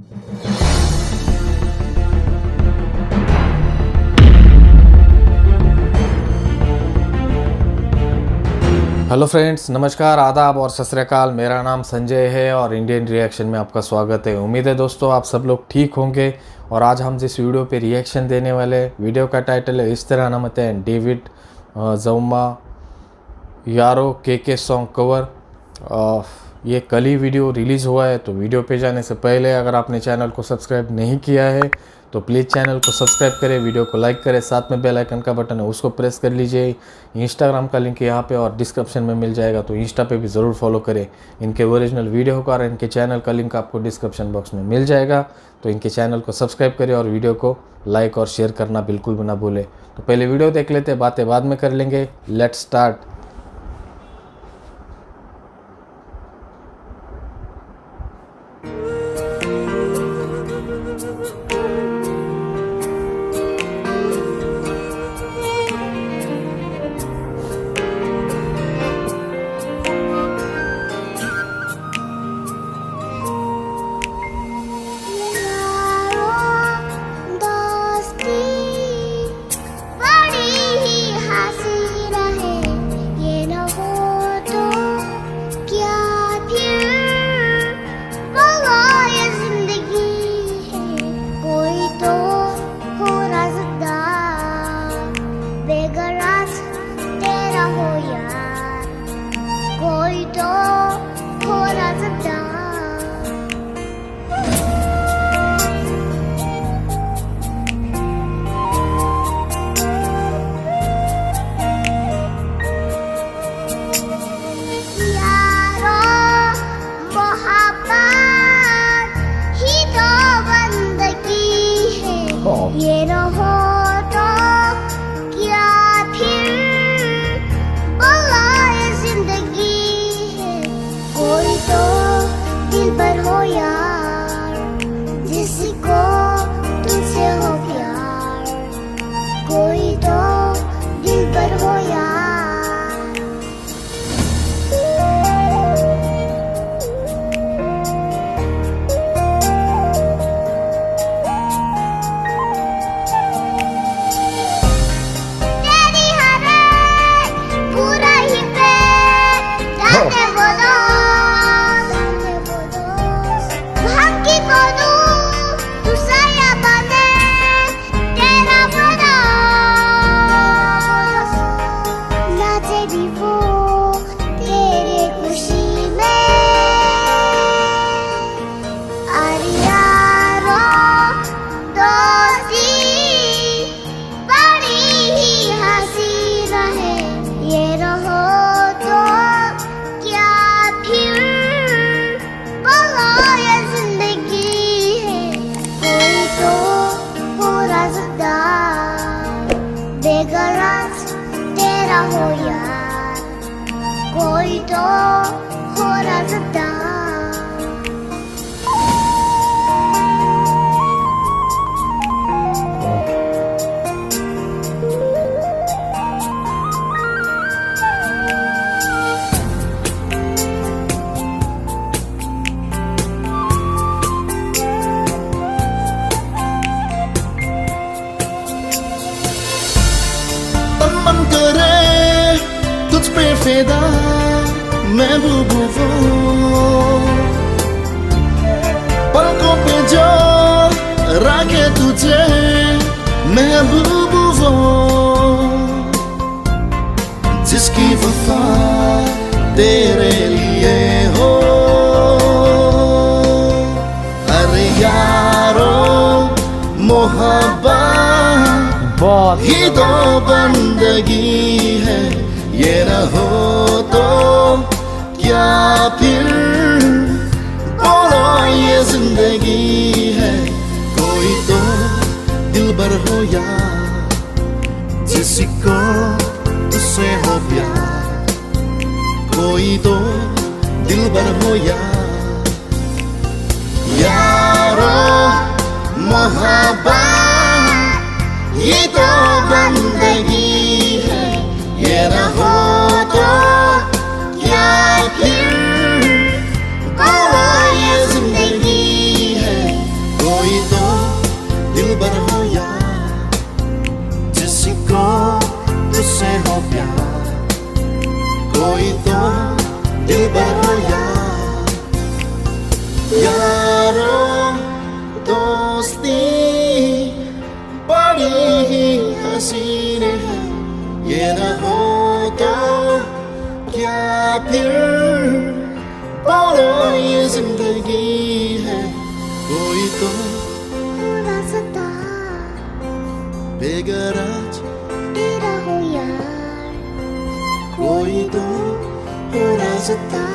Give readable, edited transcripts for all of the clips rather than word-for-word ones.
Hello friends, नमस्कार, आदाब और सत श्री अकाल। मेरा नाम संजय है और इंडियन रिएक्शन में आपका स्वागत है। उम्मीद है दोस्तों आप सब लोग ठीक होंगे। और आज हम जिस वीडियो पे रिएक्शन देने वाले, वीडियो का टाइटल है इस तरह नमते हैं, डेविड ज़ौमा यारो के सॉन्ग कवर। ये कल ही वीडियो रिलीज़ हुआ है। तो वीडियो पे जाने से पहले अगर आपने चैनल को सब्सक्राइब नहीं किया है तो प्लीज़ चैनल को सब्सक्राइब करें, वीडियो को लाइक करें, साथ में बेल आइकन का बटन है उसको प्रेस कर लीजिए। इंस्टाग्राम का लिंक यहाँ पे और डिस्क्रिप्शन में मिल जाएगा, तो इंस्टा पे भी ज़रूर फॉलो करें। इनके ओरिजिनल वीडियो का और इनके चैनल का लिंक आपको डिस्क्रिप्शन बॉक्स में मिल जाएगा। तो इनके चैनल को सब्सक्राइब करें और वीडियो को लाइक और शेयर करना बिल्कुल भी ना भूलें। तो पहले वीडियो देख लेते हैं, बातें बाद में कर लेंगे। Let's start. ये न हो तो क्या फिर बलाए जिंदगी है। कोई तो दिल भर हो यार, जिसको तुझसे हो प्यार। कोई तो दिल भर हो यार। हो यार, कोई तो हो राज़दार। मन करे तुझ पे फिदा महबूबो, पलकों पे जो रखे तुझे महबूबो, जिसकी वफा तेरे लिए हो। अरे यारो मोहब्बत ही तो बंदगी है। ये न हो तो क्या फिर बोलो ये जिंदगी है। कोई तो दिलबर हो यार, जिसको तुझसे हो प्यार। कोई तो दिलबर हो यार। यारो मोहब्बत ये तो बंदगी है। ये न हो तो क्या फिर बोलो ये जिंदगी है। कोई तो दिलबर हो यार, जिसको तुझसे हो प्यार, कोई तो दिलबर हो यार। यारों दोस्ती बड़ी ही हसीन है, ये न हो तो क्या फिर बोलो ये जिंदगी है। कोई तो हो रास्ता बेगराज तेरा हो यार, कोई तो हो रास्ता।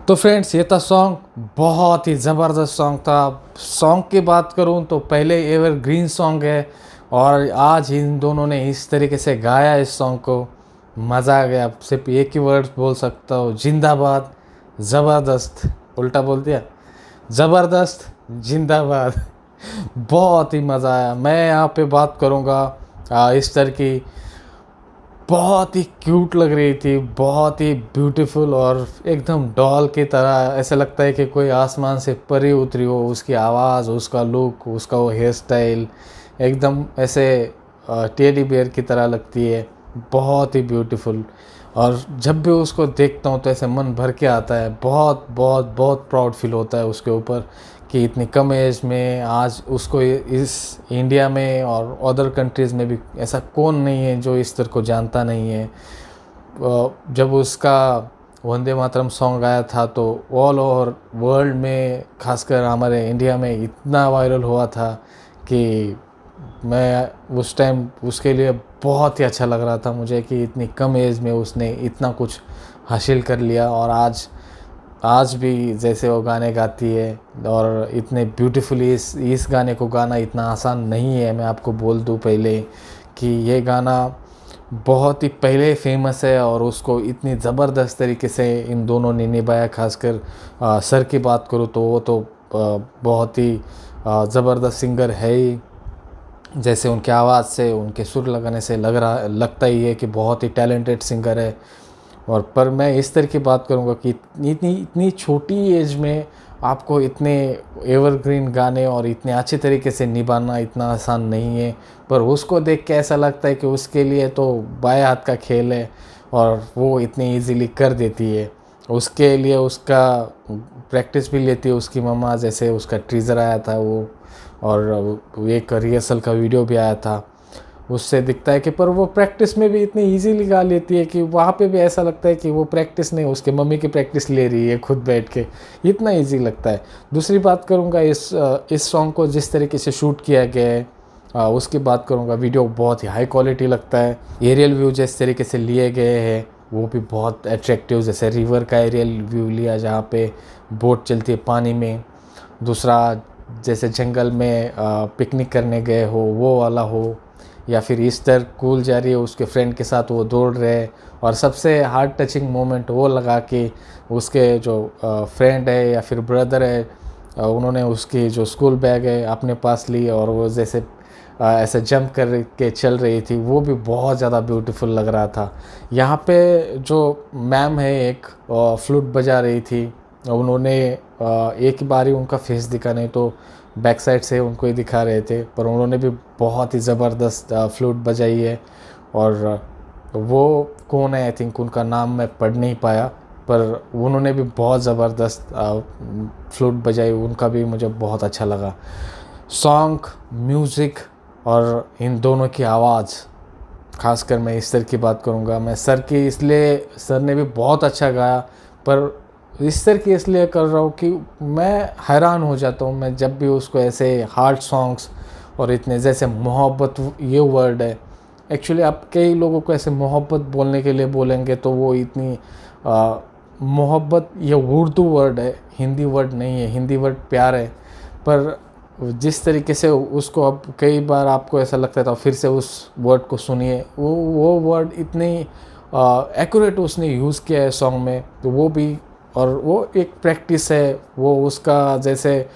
तो फ्रेंड्स, ये था सॉन्ग, बहुत ही ज़बरदस्त सॉन्ग था। सॉन्ग की बात करूँ तो पहले एवरग्रीन सॉन्ग है, और आज इन दोनों ने इस तरीके से गाया इस सॉन्ग को, मज़ा आ गया। सिर्फ एक ही वर्ड बोल सकता हूँ, जिंदाबाद। ज़बरदस्त, उल्टा बोल दिया, ज़बरदस्त जिंदाबाद। बहुत ही मज़ा आया। मैं यहाँ पे बात करूँगा इस तरह की, बहुत ही क्यूट लग रही थी, बहुत ही ब्यूटीफुल और एकदम डॉल की तरह। ऐसा लगता है कि कोई आसमान से परी उतरी हो। उसकी आवाज़, उसका लुक, उसका वो हेयर स्टाइल एकदम ऐसे टेडी बियर की तरह लगती है, बहुत ही ब्यूटीफुल। और जब भी उसको देखता हूँ तो ऐसे मन भर के आता है। बहुत बहुत बहुत प्राउड फील होता है उसके ऊपर कि इतनी कम एज में आज उसको इस इंडिया में और अदर कंट्रीज़ में भी ऐसा कौन नहीं है जो इस तरह को जानता नहीं है। जब उसका वंदे मातरम सॉन्ग आया था तो ऑल ओवर वर्ल्ड में, खासकर हमारे इंडिया में इतना वायरल हुआ था कि मैं उस टाइम उसके लिए बहुत ही अच्छा लग रहा था मुझे कि इतनी कम एज में उसने इतना कुछ हासिल कर लिया। और आज भी जैसे वो गाने गाती है और इतने ब्यूटीफुली, इस गाने को गाना इतना आसान नहीं है। मैं आपको बोल दूं पहले कि ये गाना बहुत ही पहले फेमस है और उसको इतनी ज़बरदस्त तरीके से इन दोनों ने निभाया। खासकर सर की बात करूँ तो वो तो बहुत ही ज़बरदस्त सिंगर है ही। जैसे उनकी आवाज़ से, उनके सुर लगाने से लगता ही है कि बहुत ही टैलेंटेड सिंगर है। और पर मैं इस तरह की बात करूँगा कि इतनी छोटी एज में आपको इतने एवरग्रीन गाने और इतने अच्छे तरीके से निभाना इतना आसान नहीं है। पर उसको देख के ऐसा लगता है कि उसके लिए तो बाएं हाथ का खेल है और वो इतनी इजीली कर देती है। उसके लिए उसका प्रैक्टिस भी लेती है उसकी मम्मा। जैसे उसका टीज़र आया था वो, और एक रिहर्सल का वीडियो भी आया था, उससे दिखता है कि पर वो प्रैक्टिस में भी इतनी इजीली गा लेती है कि वहाँ पे भी ऐसा लगता है कि वो प्रैक्टिस नहीं, उसके मम्मी की प्रैक्टिस ले रही है खुद बैठ के, इतना इजी लगता है। दूसरी बात करूँगा इस सॉन्ग को जिस तरीके से शूट किया गया है उसकी बात करूँगा। वीडियो बहुत ही हाई क्वालिटी लगता है। एरियल व्यू जिस तरीके से लिए गए हैं वो भी बहुत अट्रैक्टिव, जैसे रिवर का एरियल व्यू लिया जहाँ पे बोट चलती है पानी में। दूसरा जैसे जंगल में पिकनिक करने गए हो वो वाला हो, या फिर ईस्टर कूल जा रही है उसके फ्रेंड के साथ वो दौड़ रहे हैं। और सबसे हार्ट टचिंग मोमेंट वो लगा कि उसके जो फ्रेंड है या फिर ब्रदर है उन्होंने उसकी जो स्कूल बैग है अपने पास ली और वो जैसे ऐसे जंप कर के चल रही थी, वो भी बहुत ज़्यादा ब्यूटीफुल लग रहा था। यहाँ पे जो मैम है एक फ्लूट बजा रही थी, उन्होंने एक ही बारी उनका फेस दिखा, नहीं तो बैक साइड से उनको ही दिखा रहे थे, पर उन्होंने भी बहुत ही ज़बरदस्त फ्लूट बजाई है। और वो कौन है, आई थिंक उनका नाम मैं पढ़ नहीं पाया, पर उन्होंने भी बहुत ज़बरदस्त फ्लूट बजाई, उनका भी मुझे बहुत अच्छा लगा। सॉन्ग, म्यूज़िक और इन दोनों की आवाज़, खासकर मैं इस सर की बात करूँगा। मैं सर की इसलिए, सर ने भी बहुत अच्छा गाया, पर इस तरह की इसलिए कर रहा हूँ कि मैं हैरान हो जाता हूँ मैं जब भी उसको ऐसे हार्ड सॉन्ग्स और इतने, जैसे मोहब्बत ये वर्ड है, एक्चुअली आप कई लोगों को ऐसे मोहब्बत बोलने के लिए बोलेंगे तो वो इतनी मोहब्बत ये उर्दू वर्ड है, हिंदी वर्ड नहीं है। हिंदी वर्ड प्यार है, पर जिस तरीके से उसको अब कई बार आपको ऐसा लगता था फिर से उस वर्ड को सुनिए, वो वर्ड इतनी एक्यूरेट उसने यूज़ किया है सॉन्ग में, तो वो भी, और वो एक प्रैक्टिस है, वो उसका जैसे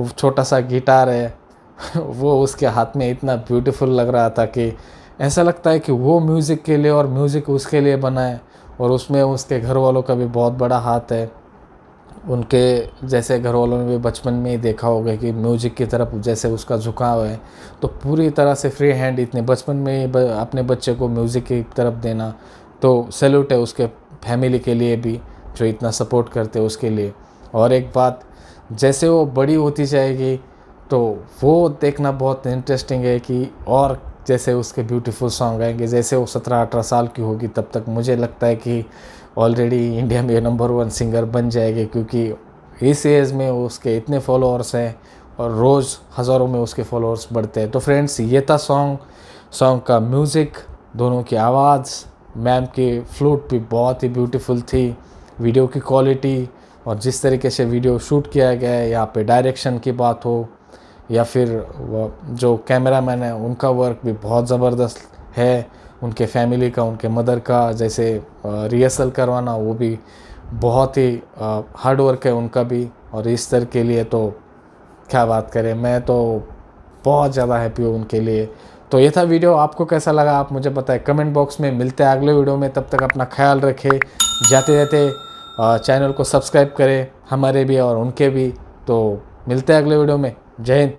छोटा सा गिटार है वो उसके हाथ में इतना ब्यूटीफुल लग रहा था कि ऐसा लगता है कि वो म्यूज़िक के लिए और म्यूज़िक उसके लिए बना है, और उसमें उसके घर वालों का भी बहुत बड़ा हाथ है। उनके जैसे घर वालों ने भी बचपन में ही देखा होगा कि म्यूज़िक की तरफ जैसे उसका झुकाव है, तो पूरी तरह से फ्री हैंड इतने बचपन में ही अपने बच्चे को म्यूज़िक की तरफ देना, तो सैल्यूट है उसके फैमिली के लिए भी जो इतना सपोर्ट करते हैं उसके लिए। और एक बात, जैसे वो बड़ी होती जाएगी तो वो देखना बहुत इंटरेस्टिंग है कि और जैसे उसके ब्यूटीफुल सॉन्ग आएंगे। जैसे वो 17-18 साल की होगी तब तक मुझे लगता है कि ऑलरेडी इंडिया में नंबर 1 सिंगर बन जाएगी, क्योंकि इस एज में उसके इतने फॉलोअर्स हैं और रोज़ हज़ारों में उसके फॉलोअर्स बढ़ते हैं। तो फ्रेंड्स, ये था सॉन्ग का म्यूज़िक, दोनों की आवाज़, मैम की फ्लूट भी बहुत ही ब्यूटीफुल थी, वीडियो की क्वालिटी और जिस तरीके से वीडियो शूट किया गया है, यहाँ पे डायरेक्शन की बात हो या फिर जो कैमरामैन है उनका वर्क भी बहुत ज़बरदस्त है, उनके फैमिली का, उनके मदर का जैसे रिहर्सल करवाना, वो भी बहुत ही हार्ड वर्क है उनका भी। और इस तरह के लिए तो क्या बात करें, मैं तो बहुत ज़्यादा हैप्पी हूँ उनके लिए। तो ये था वीडियो, आपको कैसा लगा आप मुझे बताएं कमेंट बॉक्स में। मिलते हैं अगले वीडियो में, तब तक अपना ख्याल रखें, जाते जाते चैनल को सब्सक्राइब करें, हमारे भी और उनके भी। तो मिलते हैं अगले वीडियो में। जय हिंद।